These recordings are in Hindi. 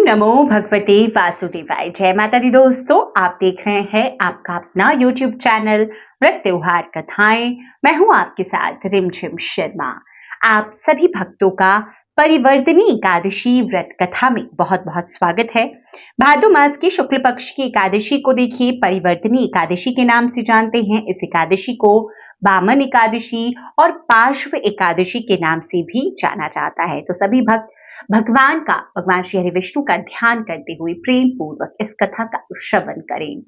नमो भगवते वासुदेवाय। जय माता दी दोस्तों, आप देख रहे हैं आपका अपना YouTube चैनल व्रत त्योहार कथाएं। मैं हूं आपके साथ रिमझिम शर्मा। आप सभी भक्तों का परिवर्तनी एकादशी व्रत कथा में बहुत बहुत स्वागत है। भादो मास की शुक्ल पक्ष की एकादशी को देखिए परिवर्तनी एकादशी के नाम से जानते हैं। इस एकादशी को वामन एकादशी और पार्श्व एकादशी के नाम से भी जाना जाता है। तो सभी भक्त भगवान श्री हरि विष्णु का ध्यान करते हुए प्रेम पूर्वक इस कथा का श्रवण करें।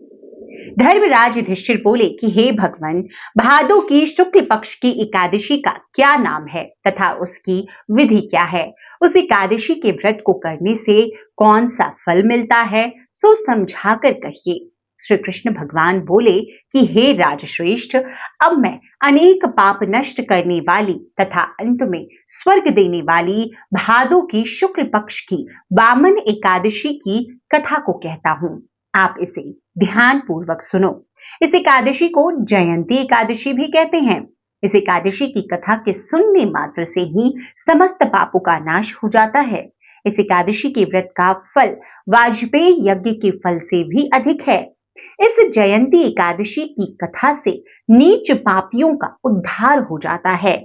धर्मराज युधिष्ठिर बोले कि हे भगवान, भादो की शुक्ल पक्ष की एकादशी का क्या नाम है तथा उसकी विधि क्या है? उस एकादशी के व्रत को करने से कौन सा फल मिलता है, सो समझाकर कहिए। श्री कृष्ण भगवान बोले कि हे राजश्रेष्ठ, अब मैं अनेक पाप नष्ट करने वाली तथा अंत में स्वर्ग देने वाली भादो की शुक्ल पक्ष की वामन एकादशी की कथा को कहता हूं। आप इसे ध्यान पूर्वक सुनो। इस एकादशी को जयंती एकादशी भी कहते हैं। इस एकादशी की कथा के सुनने मात्र से ही समस्त पापों का नाश हो जाता है। इस एकादशी के व्रत का फल वाजपेयी यज्ञ के फल से भी अधिक है। इस जयंती एकादशी की कथा से नीच पापियों का उद्धार हो जाता है।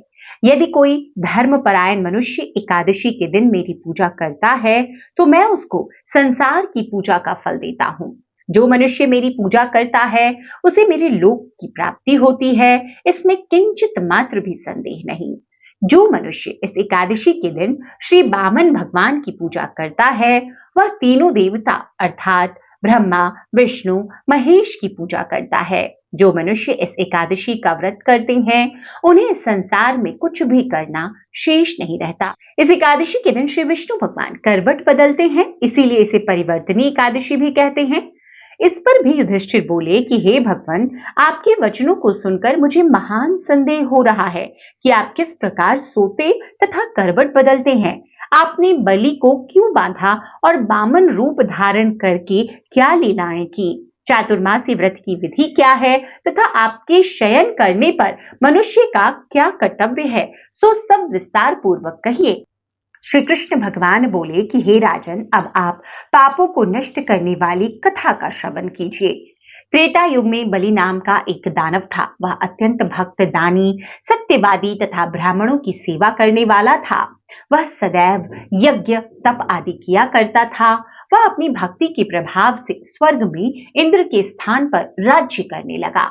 यदि कोई धर्मपरायण मनुष्य एकादशी के दिन मेरी पूजा करता है तो मैं उसको संसार की पूजा का फल देता हूं। जो मनुष्य मेरी पूजा करता है उसे मेरे लोक की प्राप्ति होती है, इसमें किंचित मात्र भी संदेह नहीं। जो मनुष्य इस एकादशी के दिन श्री वामन भगवान की पूजा करता है वह तीनों देवता अर्थात ब्रह्मा, विष्णु, महेश की पूजा करता है। जो मनुष्य इस एकादशी का व्रत करते हैं उन्हें संसार में कुछ भी करना शेष नहीं रहता। इस एकादशी के दिन श्री विष्णु भगवान करवट बदलते हैं, इसीलिए इसे परिवर्तनी एकादशी भी कहते हैं। इस पर भी युधिष्ठिर बोले कि हे भगवान, आपके वचनों को सुनकर मुझे महान संदेह हो रहा है कि आप किस प्रकार सोते तथा करवट बदलते हैं। आपने बलि को क्यों बांधा और वामन रूप धारण करके क्या लीलाएं की? चातुर्मासी व्रत की विधि क्या है तथा आपके शयन करने पर मनुष्य का क्या कर्तव्य है, सो सब विस्तार पूर्वक कहिए। श्री कृष्ण भगवान बोले कि हे राजन, अब आप पापों को नष्ट करने वाली कथा का श्रवण कीजिए। त्रेता युग में बलि नाम का एक दानव था। वह अत्यंत भक्त, दानी, सत्यवादी तथा ब्राह्मणों की सेवा करने वाला था। वह सदैव यज्ञ, तप आदि किया करता था। वह अपनी भक्ति के प्रभाव से स्वर्ग में इंद्र के स्थान पर राज्य करने लगा।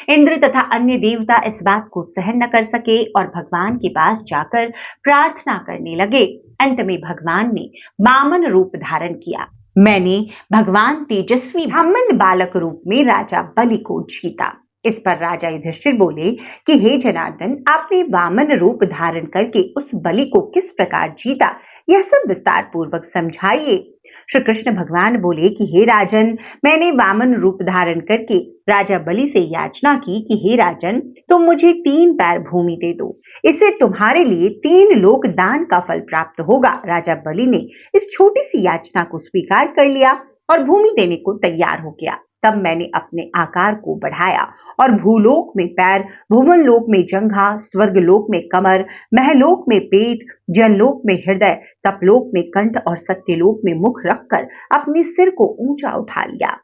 इंद्र तथा अन्य देवता इस बात को सहन न कर सके और भगवान के पास जाकर प्रार्थना करने लगे। अंत में भगवान ने वामन रूप धारण किया। मैंने भगवान तेजस्वी ब्राह्मण बालक रूप में राजा बलि को जीता। इस पर राजा युधिष्ठिर बोले कि हे जनार्दन, आपने वामन रूप धारण करके उस बलि को किस प्रकार जीता, यह सब विस्तार पूर्वक समझाइए। श्री कृष्ण भगवान बोले कि हे राजन, मैंने वामन रूप धारण करके राजा बलि से याचना की कि हे राजन, तुम मुझे 3 पैर भूमि दे दो, इससे तुम्हारे लिए 3 लोक दान का फल प्राप्त होगा। राजा बलि ने इस छोटी सी याचना को स्वीकार कर लिया और भूमि देने को तैयार हो गया। तब मैंने अपने आकार को बढ़ाया और भूलोक में पैर, भुवनलोक में जंघा, स्वर्गलोक में कमर, महलोक में पेट, जनलोक में हृदय, तपलोक में कंठ और सत्यलोक में मुख रखकर अपने सिर को ऊंचा उठा लिया।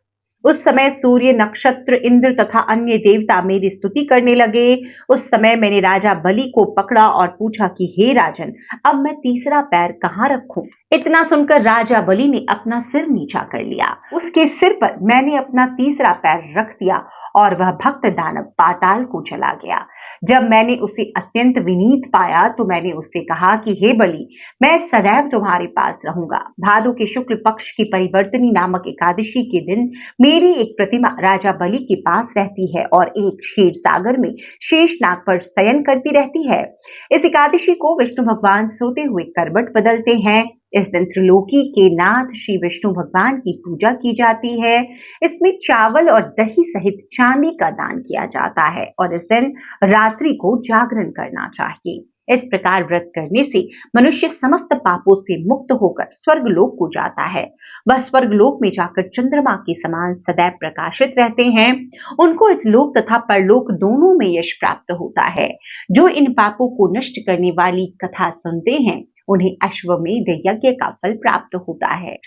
उस समय सूर्य, नक्षत्र, इंद्र तथा अन्य देवता मेरी स्तुति करने लगे। उस समय मैंने राजा बलि को पकड़ा और पूछा कि हे राजन, अब मैं तीसरा पैर कहाँ रखूं? इतना सुनकर राजा बलि ने अपना सिर नीचा कर लिया। उसके सिर पर मैंने अपना तीसरा पैर रख दिया और वह भक्त दानव पाताल को चला गया। जब मैंने उसे अत्यंत विनीत पाया तो मैंने उससे कहा कि हे बलि, मैं सदैव तुम्हारे पास रहूंगा। भादो के शुक्ल पक्ष की परिवर्तनी नामक एकादशी के दिन मेरी एक प्रतिमा राजा बलि के पास रहती है और एक क्षीर सागर में शेषनाग पर शयन करती रहती है। इस एकादशी को विष्णु भगवान सोते हुए करवट बदलते हैं। इस दिन त्रिलोकी के नाथ श्री विष्णु भगवान की पूजा की जाती है। इसमें चावल और दही सहित चांदी का दान किया जाता है और इस दिन रात्रि को जागरण करना चाहिए। इस प्रकार व्रत करने से मनुष्य समस्त पापों से मुक्त होकर स्वर्गलोक को जाता है। वह स्वर्गलोक में जाकर चंद्रमा के समान सदैव प्रकाशित रहते हैं। उनको इस लोक तथा परलोक दोनों में यश प्राप्त होता है। जो इन पापों को नष्ट करने वाली कथा सुनते हैं उन्हें अश्वमेध यज्ञ का फल प्राप्त होता है।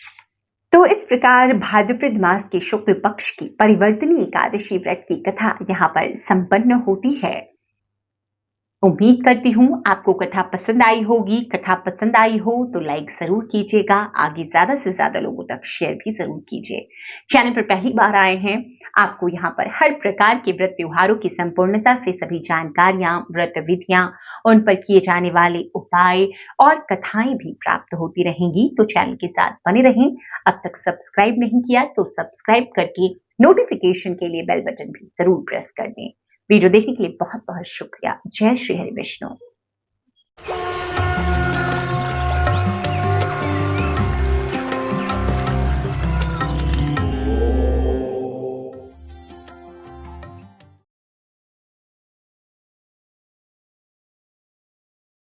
तो इस प्रकार भाद्रपद मास के शुक्ल पक्ष की परिवर्तनी एकादशी व्रत की कथा यहाँ पर संपन्न होती है। उम्मीद करती हूँ आपको कथा पसंद आई होगी। कथा पसंद आई हो तो लाइक जरूर कीजिएगा, आगे ज्यादा से ज्यादा लोगों तक शेयर भी जरूर कीजिए। चैनल पर पहली बार आए हैं, आपको यहाँ पर हर प्रकार के व्रत त्योहारों की संपूर्णता से सभी जानकारियां, व्रत विधियां, उन पर किए जाने वाले उपाय और कथाएं भी प्राप्त होती रहेंगी। तो चैनल के साथ बने रहें। अब तक सब्सक्राइब नहीं किया तो सब्सक्राइब करके नोटिफिकेशन के लिए बेल बटन भी जरूर प्रेस कर दें। वीडियो देखने के लिए बहुत बहुत शुक्रिया। जय श्री हरि विष्णु।